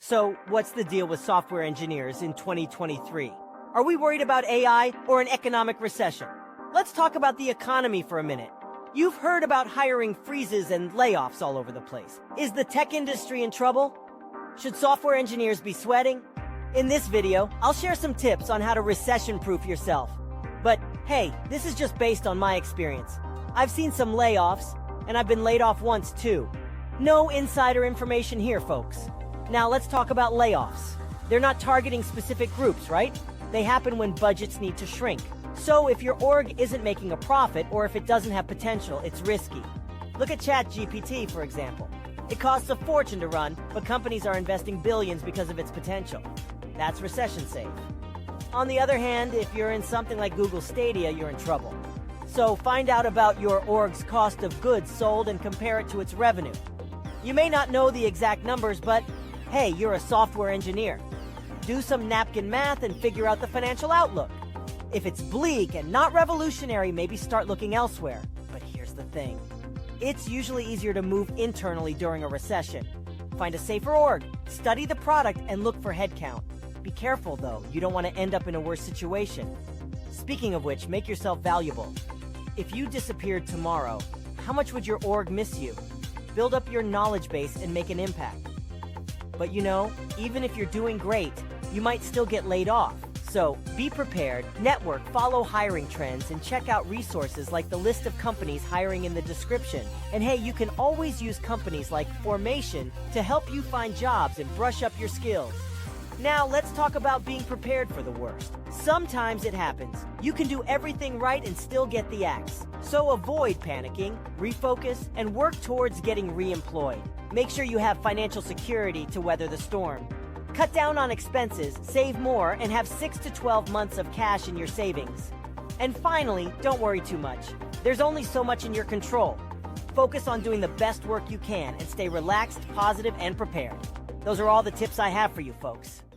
So, what's the deal with software engineers in 2023? Are we worried about AI or an economic recession? Let's talk about the economy for a minute. You've heard about hiring freezes and layoffs all over the place. Is the tech industry in trouble? Should software engineers be sweating? In this video, I'll share some tips on how to recession-proof yourself. But hey, this is just based on my experience. I've seen some layoffs, and I've been laid off once too. No insider information here, folks. Now let's talk about layoffs. They're not targeting specific groups, right? They happen when budgets need to shrink. So if your org isn't making a profit or if it doesn't have potential, it's risky. Look at ChatGPT, for example. It costs a fortune to run, but companies are investing billions because of its potential. That's recession safe. On the other hand, if you're in something like Google Stadia, you're in trouble. So find out about your org's cost of goods sold and compare it to its revenue. You may not know the exact numbers, but hey, you're a software engineer. Do some napkin math and figure out the financial outlook. If it's bleak and not revolutionary, maybe start looking elsewhere. But here's the thing. It's usually easier to move internally during a recession. Find a safer org, study the product, and look for headcount. Be careful, though. You don't want to end up in a worse situation. Speaking of which, make yourself valuable. If you disappeared tomorrow, how much would your org miss you? Build up your knowledge base and make an impact. But you know, even if you're doing great, you might still get laid off. So be prepared, network, follow hiring trends, and check out resources like the list of companies hiring in the description. And hey, you can always use companies like Formation to help you find jobs and brush up your skills. Now let's talk about being prepared for the worst. Sometimes it happens. You can do everything right and still get the axe. So avoid panicking, refocus, and work towards getting re-employed. Make sure you have financial security to weather the storm. Cut down on expenses, save more, and have 6 to 12 months of cash in your savings. And finally, don't worry too much. There's only so much in your control. Focus on doing the best work you can and stay relaxed, positive, and prepared. Those are all the tips I have for you folks.